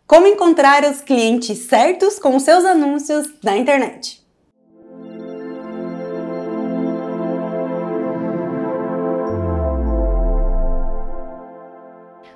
Como encontrar os clientes certos com os seus anúncios na internet.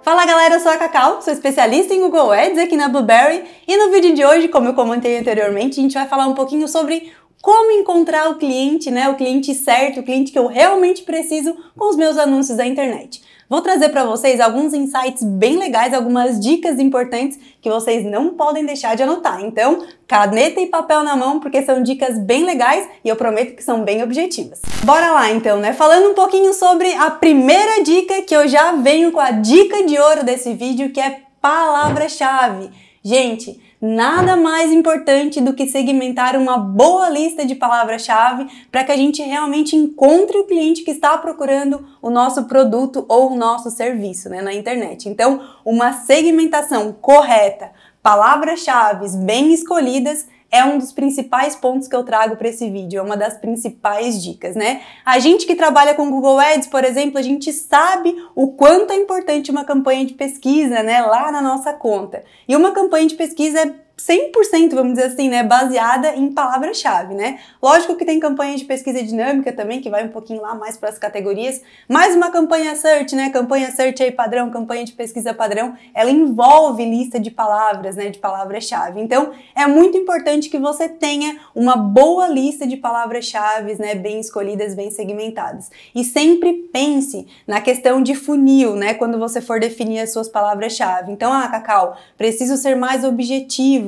Fala galera, eu sou a Cacau, sou especialista em Google Ads aqui na Blueberry e no vídeo de hoje, como eu comentei anteriormente, a gente vai falar um pouquinho sobre como encontrar o cliente, o cliente certo, o cliente que eu realmente preciso com os meus anúncios da internet. Vou trazer para vocês alguns insights bem legais, algumas dicas importantes que vocês não podem deixar de anotar. Então, caneta e papel na mão, porque são dicas bem legais e eu prometo que são bem objetivas. Bora lá então, Falando um pouquinho sobre a primeira dica, que eu já venho com a dica de ouro desse vídeo, que é palavra-chave. Gente, nada mais importante do que segmentar uma boa lista de palavras-chave para que a gente realmente encontre o cliente que está procurando o nosso produto ou o nosso serviço, na internet. Então, uma segmentação correta, palavras-chave bem escolhidas, é um dos principais pontos que eu trago para esse vídeo, é uma das principais dicas, A gente que trabalha com Google Ads, por exemplo, a gente sabe o quanto é importante uma campanha de pesquisa, lá na nossa conta. E uma campanha de pesquisa é 100%, vamos dizer assim, baseada em palavra-chave, Lógico que tem campanha de pesquisa dinâmica também, que vai um pouquinho lá mais para as categorias, mas uma campanha search, Campanha search aí padrão, campanha de pesquisa padrão, ela envolve lista de palavras, de palavra-chave. Então, é muito importante que você tenha uma boa lista de palavras-chave, bem escolhidas, bem segmentadas. E sempre pense na questão de funil, quando você for definir as suas palavras-chave. Então, Cacau, preciso ser mais objetivo,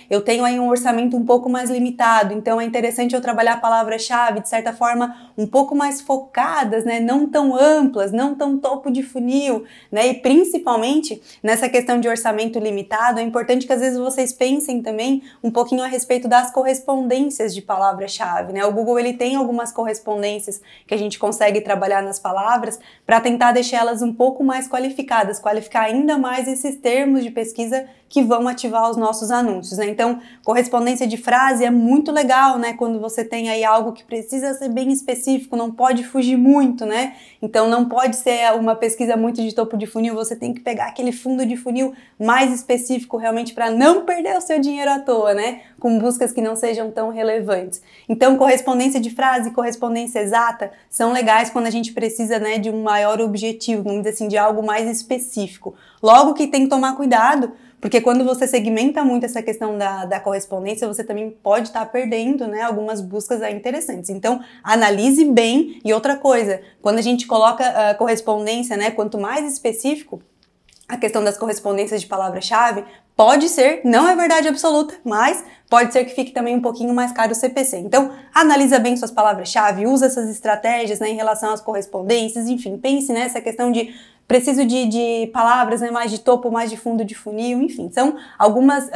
Eu tenho aí um orçamento um pouco mais limitado, então é interessante eu trabalhar palavras-chave, de certa forma, um pouco mais focadas, Não tão amplas, não tão topo de funil, E principalmente, nessa questão de orçamento limitado, é importante que às vezes vocês pensem também um pouquinho a respeito das correspondências de palavra-chave, O Google, ele tem algumas correspondências que a gente consegue trabalhar nas palavras para tentar deixá-las um pouco mais qualificadas, qualificar ainda mais esses termos de pesquisa que vão ativar os nossos anúncios, Então, correspondência de frase é muito legal, Quando você tem aí algo que precisa ser bem específico, não pode fugir muito, Então, não pode ser uma pesquisa muito de topo de funil, você tem que pegar aquele fundo de funil mais específico realmente para não perder o seu dinheiro à toa, Com buscas que não sejam tão relevantes. Então, correspondência de frase, correspondência exata são legais quando a gente precisa, de um maior objetivo, vamos dizer assim, de algo mais específico. Logo que tem que tomar cuidado, porque quando você segmenta muito essa questão da correspondência, você também pode estar perdendo, algumas buscas aí interessantes. Então, analise bem. E outra coisa, quando a gente coloca a correspondência, quanto mais específico, a questão das correspondências de palavra-chave, pode ser, não é verdade absoluta, mas pode ser que fique também um pouquinho mais caro o CPC. Então, analisa bem suas palavras-chave, usa essas estratégias, em relação às correspondências, enfim, pense nessa questão de preciso de palavras, mais de topo, mais de fundo de funil, enfim. São algumas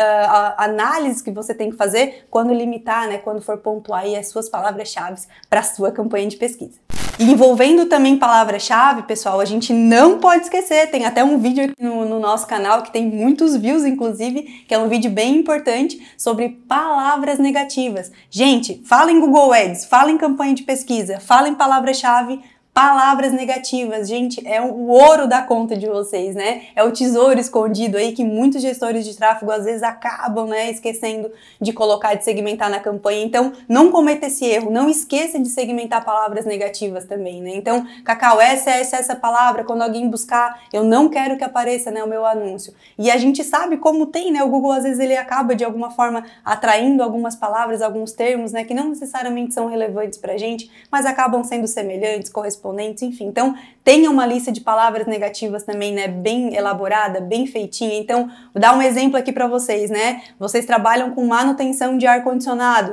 análises que você tem que fazer quando limitar, quando for pontuar aí as suas palavras-chave para a sua campanha de pesquisa. E envolvendo também palavra-chave, pessoal, a gente não pode esquecer, tem até um vídeo aqui no nosso canal que tem muitos views, inclusive, que é um vídeo bem importante sobre palavras negativas. Gente, fala em Google Ads, fala em campanha de pesquisa, fala em palavra-chave, palavras negativas, gente, é o ouro da conta de vocês, É o tesouro escondido aí que muitos gestores de tráfego às vezes acabam, esquecendo de colocar, de segmentar na campanha. Então, não cometa esse erro, não esqueça de segmentar palavras negativas também, Então, Cacau, essa palavra, quando alguém buscar, eu não quero que apareça, o meu anúncio. E a gente sabe como tem, O Google às vezes ele acaba de alguma forma atraindo algumas palavras, alguns termos, que não necessariamente são relevantes pra gente, mas acabam sendo semelhantes, correspondentes, enfim. Então, tenha uma lista de palavras negativas também, bem elaborada, bem feitinha. Então, vou dar um exemplo aqui para vocês, Vocês trabalham com manutenção de ar-condicionado,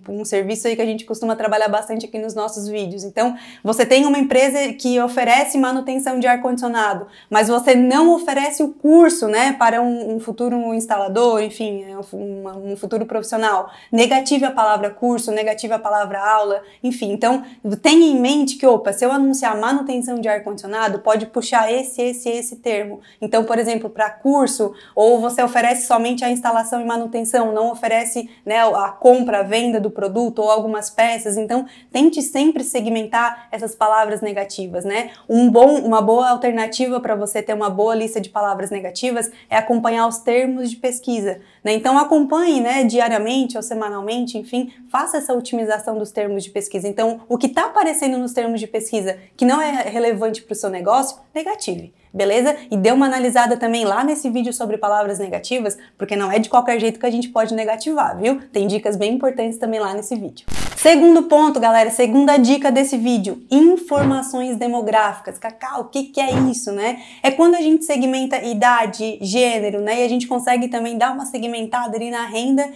um serviço aí que a gente costuma trabalhar bastante aqui nos nossos vídeos. Então, você tem uma empresa que oferece manutenção de ar-condicionado, mas você não oferece o curso, para um futuro instalador, enfim, um futuro profissional. Negative a palavra curso, negative a palavra aula, enfim. Então, tenha em mente que, opa, se eu anunciar manutenção de ar-condicionado, pode puxar esse termo. Então, por exemplo, para curso, ou você oferece somente a instalação e manutenção, não oferece, né, a compra, a venda do produto ou algumas peças. Então, tente sempre segmentar essas palavras negativas, né? Uma boa alternativa para você ter uma boa lista de palavras negativas é acompanhar os termos de pesquisa, né? Então, acompanhe, né, diariamente ou semanalmente, enfim, faça essa otimização dos termos de pesquisa. Então, o que está aparecendo nos termos de pesquisa que não é relevante para o seu negócio, negative. Beleza? E dê uma analisada também lá nesse vídeo sobre palavras negativas, porque não é de qualquer jeito que a gente pode negativar, viu? Tem dicas bem importantes também lá nesse vídeo. Segundo ponto, galera, segunda dica desse vídeo, informações demográficas. Cacau, o que é isso, né? É quando a gente segmenta idade, gênero, né? E a gente consegue também dar uma segmentada ali na renda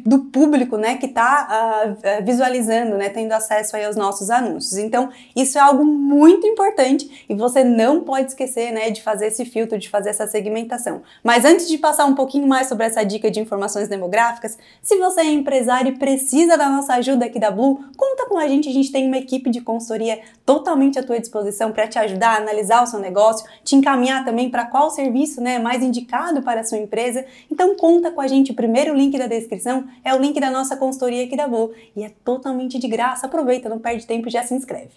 do público, né? Que tá visualizando, né? Tendo acesso aí aos nossos anúncios. Então, isso é algo muito importante e você não pode esquecer, né? De fazer esse filtro, de fazer essa segmentação. Mas antes de passar um pouquinho mais sobre essa dica de informações demográficas, se você é empresário e precisa da nossa ajuda aqui da Blue, conta com a gente tem uma equipe de consultoria totalmente à tua disposição para te ajudar a analisar o seu negócio, te encaminhar também para qual serviço, né, é mais indicado para a sua empresa. Então conta com a gente, o primeiro link da descrição é o link da nossa consultoria aqui da Blue e é totalmente de graça, aproveita, não perde tempo e já se inscreve.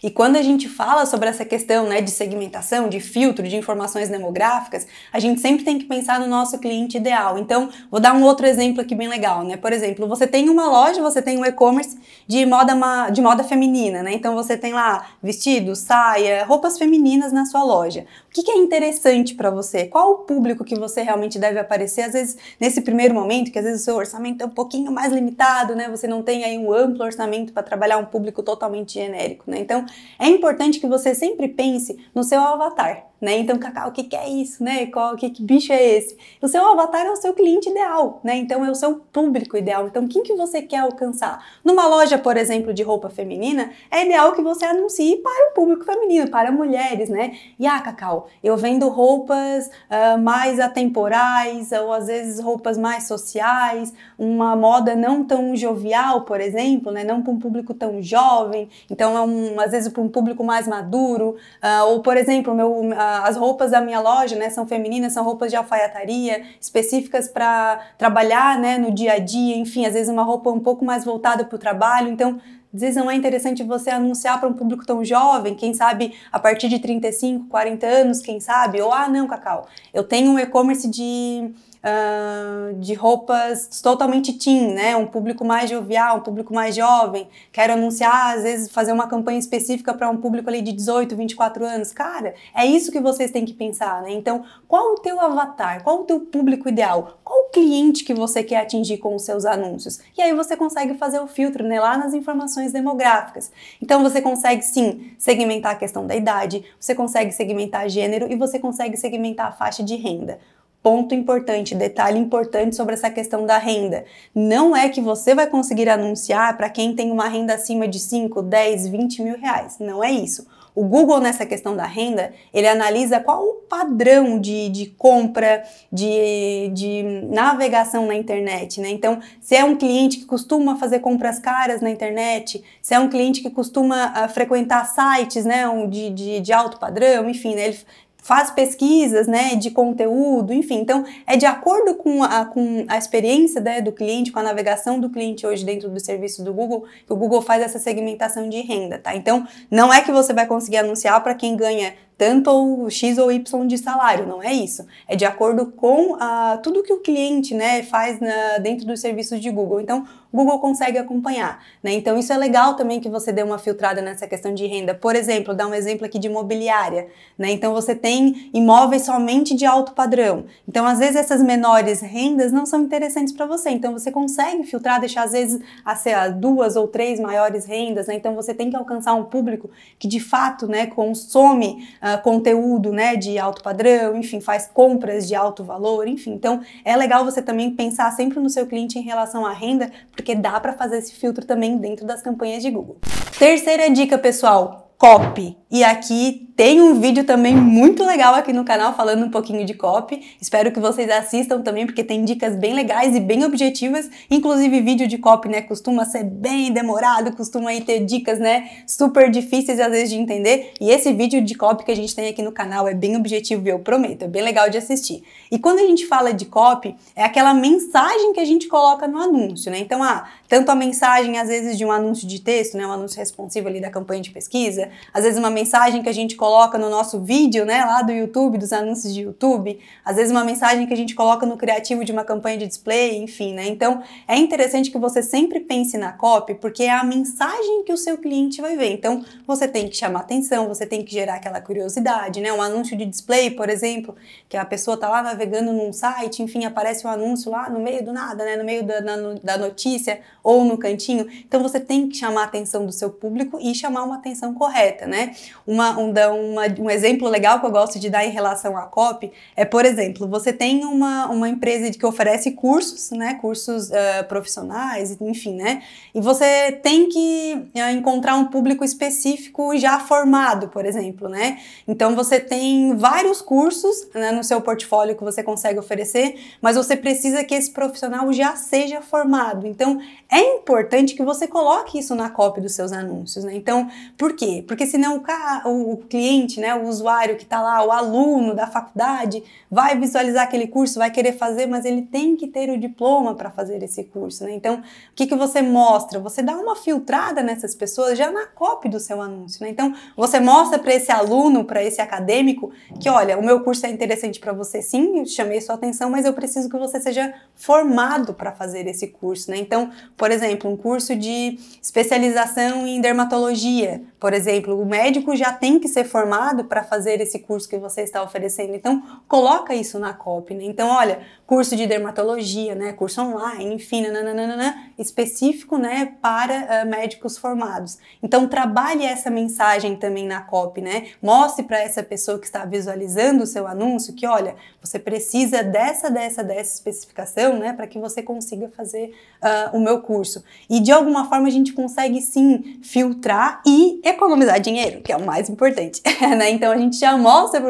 E quando a gente fala sobre essa questão, né, de segmentação, de filtro, de informações demográficas, a gente sempre tem que pensar no nosso cliente ideal. Então, vou dar um outro exemplo aqui bem legal, né? Por exemplo, você tem uma loja, você tem um e-commerce de moda feminina, né? Então, você tem lá vestido, saia, roupas femininas na sua loja. O que é interessante para você? Qual o público que você realmente deve aparecer? Às vezes, nesse primeiro momento, que às vezes o seu orçamento é um pouquinho mais limitado, né? Você não tem aí um amplo orçamento para trabalhar um público totalmente genérico, né? Então, é importante que você sempre pense no seu avatar, né? Então, Cacau, o que é isso, né? Que bicho é esse? O seu avatar é o seu cliente ideal, né? Então, é o seu público ideal. Então, quem que você quer alcançar? Numa loja, por exemplo, de roupa feminina, é ideal que você anuncie para o público feminino, para mulheres, né? E, Cacau, eu vendo roupas mais atemporais, ou às vezes roupas mais sociais, uma moda não tão jovial, por exemplo, né? Não para um público tão jovem, então às vezes para um público mais maduro, ou por exemplo, as roupas da minha loja, né, são femininas, são roupas de alfaiataria, específicas para trabalhar, né, no dia a dia, enfim, às vezes uma roupa um pouco mais voltada para o trabalho, então às vezes não é interessante você anunciar para um público tão jovem, quem sabe a partir de 35, 40 anos, quem sabe, ou não, Cacau, eu tenho um e-commerce de roupas totalmente teen, né? Um público mais jovial, um público mais jovem. Quero anunciar, às vezes, fazer uma campanha específica para um público ali de 18, 24 anos. Cara, é isso que vocês têm que pensar, né? Então, qual o teu avatar? Qual o teu público ideal? Qual o cliente que você quer atingir com os seus anúncios? E aí você consegue fazer o filtro, né? Lá nas informações demográficas. Então, você consegue, sim, segmentar a questão da idade, você consegue segmentar gênero e você consegue segmentar a faixa de renda. Ponto importante, detalhe importante sobre essa questão da renda. Não é que você vai conseguir anunciar para quem tem uma renda acima de 5, 10, 20 mil reais. Não é isso. O Google, nessa questão da renda, ele analisa qual o padrão de compra, de navegação na internet, né? Então, se é um cliente que costuma fazer compras caras na internet, se é um cliente que costuma frequentar sites, né, de alto padrão, enfim, né, ele faz pesquisas, né, de conteúdo, enfim, então é de acordo com a experiência, né, do cliente, com a navegação do cliente hoje dentro do serviço do Google, que o Google faz essa segmentação de renda, tá? Então, não é que você vai conseguir anunciar para quem ganha tanto ou X ou Y de salário, não é isso. É de acordo com tudo que o cliente, né, faz dentro dos serviços de Google. Então, o Google consegue acompanhar, né? Então, isso é legal também que você dê uma filtrada nessa questão de renda. Por exemplo, dar um exemplo aqui de imobiliária, né? Então, você tem imóveis somente de alto padrão. Então, às vezes, essas menores rendas não são interessantes para você. Então, você consegue filtrar, deixar, às vezes, as 2 ou 3 maiores rendas, né? Então, você tem que alcançar um público que, de fato, né, consome conteúdo, né, de alto padrão, enfim, faz compras de alto valor, enfim. Então, é legal você também pensar sempre no seu cliente em relação à renda, porque dá para fazer esse filtro também dentro das campanhas de Google. Terceira dica, pessoal, copy. E aqui tem um vídeo também muito legal aqui no canal falando um pouquinho de copy. Espero que vocês assistam também, porque tem dicas bem legais e bem objetivas. Inclusive, vídeo de copy, né, costuma ser bem demorado, costuma aí ter dicas, né, super difíceis às vezes de entender. E esse vídeo de copy que a gente tem aqui no canal é bem objetivo, eu prometo, é bem legal de assistir. E quando a gente fala de copy, é aquela mensagem que a gente coloca no anúncio, né? Então, tanto a mensagem, às vezes, de um anúncio de texto, né, um anúncio responsivo ali da campanha de pesquisa, às vezes uma mensagem que a gente coloca no nosso vídeo, né, lá do YouTube, dos anúncios de YouTube, às vezes uma mensagem que a gente coloca no criativo de uma campanha de display, enfim, né? Então, é interessante que você sempre pense na copy, porque é a mensagem que o seu cliente vai ver. Então, você tem que chamar atenção, você tem que gerar aquela curiosidade, né? Um anúncio de display, por exemplo, que a pessoa tá lá navegando num site, enfim, aparece um anúncio lá no meio do nada, né, no meio da notícia ou no cantinho. Então, você tem que chamar a atenção do seu público e chamar uma atenção correta, né? Um exemplo legal que eu gosto de dar em relação à copy é, por exemplo, você tem uma empresa que oferece cursos, né, cursos profissionais, enfim, né, e você tem que encontrar um público específico já formado, por exemplo, né, então você tem vários cursos, né, no seu portfólio que você consegue oferecer, mas você precisa que esse profissional já seja formado, então é importante que você coloque isso na copy dos seus anúncios, né, então, por quê? Porque senão o cliente, né, o usuário que está lá, o aluno da faculdade, vai visualizar aquele curso, vai querer fazer, mas ele tem que ter o diploma para fazer esse curso, né? Então, o que você mostra? Você dá uma filtrada nessas pessoas já na copy do seu anúncio, né? Então, você mostra para esse aluno, para esse acadêmico, que olha, o meu curso é interessante para você sim, eu chamei sua atenção, mas eu preciso que você seja formado para fazer esse curso, né? Então, por exemplo, um curso de especialização em dermatologia, por exemplo, o médico já tem que ser formado para fazer esse curso que você está oferecendo. Então, coloca isso na copy, né? Então, olha, curso de dermatologia, né? Curso online, enfim, específico, né? Para médicos formados. Então, trabalhe essa mensagem também na copy, né? Mostre para essa pessoa que está visualizando o seu anúncio que, olha, você precisa dessa especificação, né? Para que você consiga fazer o meu curso. E, de alguma forma, a gente consegue, sim, filtrar e economizar dinheiro, que é o mais importante, né? Então, a gente já mostra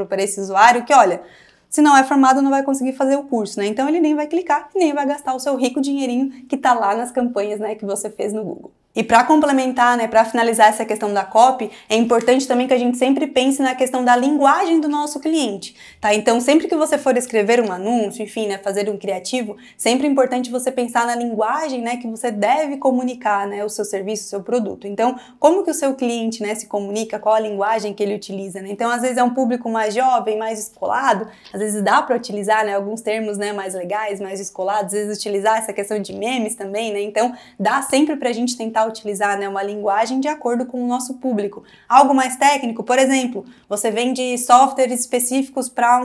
para esse usuário que, olha, se não é formado, não vai conseguir fazer o curso, né? Então, ele nem vai clicar e nem vai gastar o seu rico dinheirinho que tá lá nas campanhas, né, que você fez no Google. E para complementar, né, para finalizar essa questão da copy, é importante também que a gente sempre pense na questão da linguagem do nosso cliente, tá? Então, sempre que você for escrever um anúncio, enfim, né, fazer um criativo, sempre é importante você pensar na linguagem, né, que você deve comunicar, né, o seu serviço, o seu produto. Então, como que o seu cliente, né, se comunica, qual a linguagem que ele utiliza, né? Então, às vezes é um público mais jovem, mais escolado, às vezes dá para utilizar, né, alguns termos, né, mais legais, mais escolados, às vezes utilizar essa questão de memes também, né? Então, dá sempre pra gente tentar utilizar, né, uma linguagem de acordo com o nosso público. Algo mais técnico, por exemplo, você vende softwares específicos para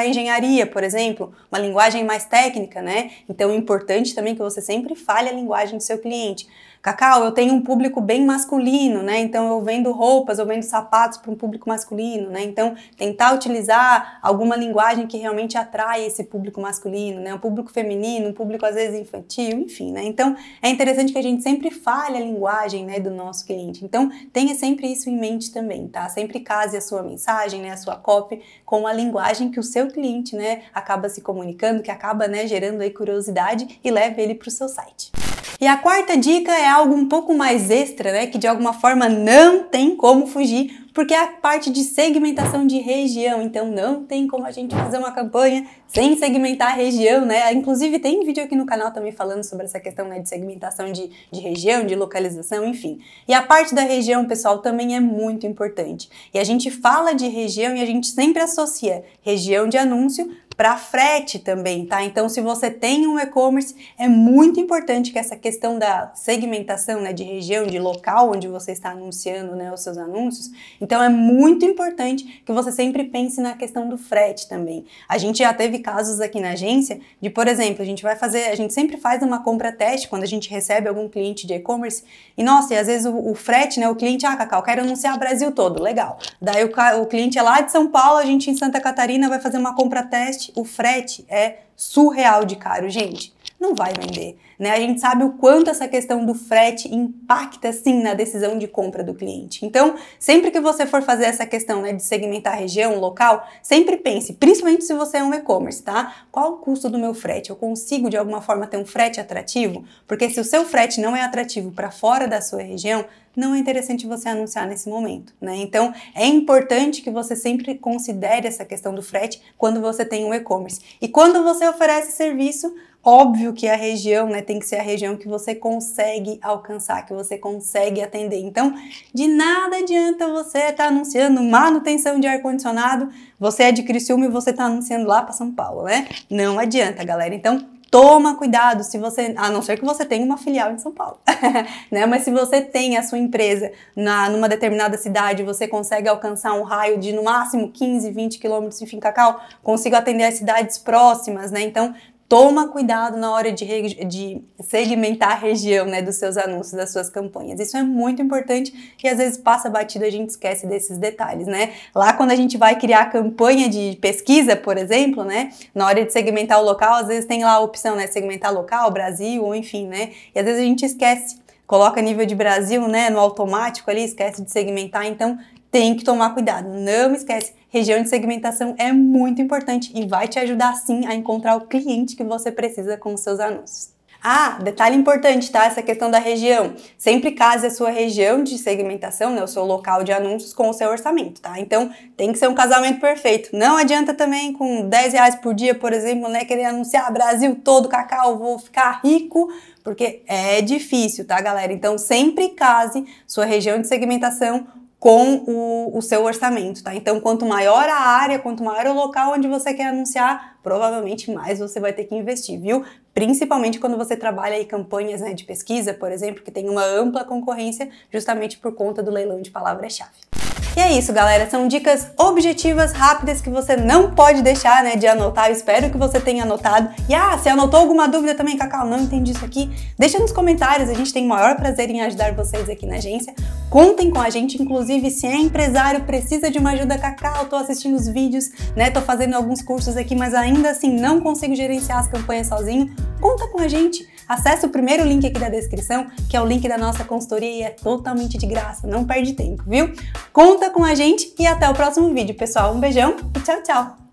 engenharia, por exemplo, uma linguagem mais técnica, né? Então é importante também que você sempre fale a linguagem do seu cliente. Cacau, eu tenho um público bem masculino, né? Então eu vendo roupas, eu vendo sapatos para um público masculino, né? Então tentar utilizar alguma linguagem que realmente atrai esse público masculino, né? Um público feminino, um público às vezes infantil, enfim, né? Então é interessante que a gente sempre fale a linguagem, né, do nosso cliente. Então tenha sempre isso em mente também, tá? Sempre case a sua mensagem, né, a sua copy com a linguagem que o seu cliente, né, acaba se comunicando, que acaba, né, gerando aí curiosidade e leve ele para o seu site. E a quarta dica é algo um pouco mais extra, né, que de alguma forma não tem como fugir, porque é a parte de segmentação de região. Então não tem como a gente fazer uma campanha sem segmentar a região, né? Inclusive tem vídeo aqui no canal também falando sobre essa questão, né, de segmentação de região, de localização, enfim. E a parte da região, pessoal, também é muito importante. E a gente fala de região e a gente sempre associa região de anúncio para frete também, tá? Então, se você tem um e-commerce, é muito importante que essa questão da segmentação, né, de região, de local onde você está anunciando, né, os seus anúncios, então é muito importante que você sempre pense na questão do frete também. A gente já teve casos aqui na agência de, por exemplo, a gente sempre faz uma compra teste quando a gente recebe algum cliente de e-commerce e, nossa, e às vezes o frete, né, o cliente, Cacau, quero anunciar o Brasil todo, legal. Daí o cliente é lá de São Paulo, a gente em Santa Catarina vai fazer uma compra teste, o frete é surreal de caro, gente. não vai vender, né? A gente sabe o quanto essa questão do frete impacta, sim, na decisão de compra do cliente. Então, sempre que você for fazer essa questão, né, de segmentar a região, local, sempre pense, principalmente se você é um e-commerce, tá? Qual o custo do meu frete? Eu consigo, de alguma forma, ter um frete atrativo? Porque se o seu frete não é atrativo para fora da sua região, não é interessante você anunciar nesse momento, né? Então, é importante que você sempre considere essa questão do frete quando você tem um e-commerce. E quando você oferece serviço, óbvio que a região, né, tem que ser a região que você consegue alcançar, que você consegue atender. Então, de nada adianta você estar anunciando manutenção de ar-condicionado, você é de Criciúma e você está anunciando lá para São Paulo, né? Não adianta, galera. Então, toma cuidado, se você, a não ser que você tenha uma filial em São Paulo, né? Mas se você tem a sua empresa numa determinada cidade, você consegue alcançar um raio de no máximo 15, 20 quilômetros, enfim, Cacau, consigo atender as cidades próximas, né? Então, toma cuidado na hora de segmentar a região, né, dos seus anúncios, das suas campanhas. Isso é muito importante e às vezes passa batido, a gente esquece desses detalhes, né? Lá quando a gente vai criar a campanha de pesquisa, por exemplo, né, na hora de segmentar o local, às vezes tem lá a opção, né, segmentar local, Brasil, ou enfim, né? E às vezes a gente esquece, coloca nível de Brasil, né, no automático ali, esquece de segmentar, então tem que tomar cuidado, não esquece. Região de segmentação é muito importante e vai te ajudar sim a encontrar o cliente que você precisa com os seus anúncios. Ah, detalhe importante, tá? Essa questão da região. Sempre case a sua região de segmentação, né, o seu local de anúncios com o seu orçamento, tá? Então, tem que ser um casamento perfeito. Não adianta também com R$10 por dia, por exemplo, né, querer anunciar Brasil todo, Cacau, vou ficar rico, porque é difícil, tá, galera? Então, sempre case sua região de segmentação com o seu orçamento, tá? Então, quanto maior a área, quanto maior o local onde você quer anunciar, provavelmente mais você vai ter que investir, viu? Principalmente quando você trabalha aí campanhas, né, de pesquisa, por exemplo, que tem uma ampla concorrência justamente por conta do leilão de palavra-chave. E é isso, galera, são dicas objetivas, rápidas, que você não pode deixar, né, de anotar. Eu espero que você tenha anotado. E se anotou alguma dúvida também, Cacau, não entendi isso aqui, deixa nos comentários, a gente tem o maior prazer em ajudar vocês aqui na agência. Contem com a gente, inclusive se é empresário, precisa de uma ajuda, Cacau, tô assistindo os vídeos, né, tô fazendo alguns cursos aqui, mas ainda assim não consigo gerenciar as campanhas sozinho, conta com a gente. Acesse o primeiro link aqui da descrição, que é o link da nossa consultoria e é totalmente de graça, não perde tempo, viu? Conta com a gente e até o próximo vídeo, pessoal. Um beijão e tchau, tchau!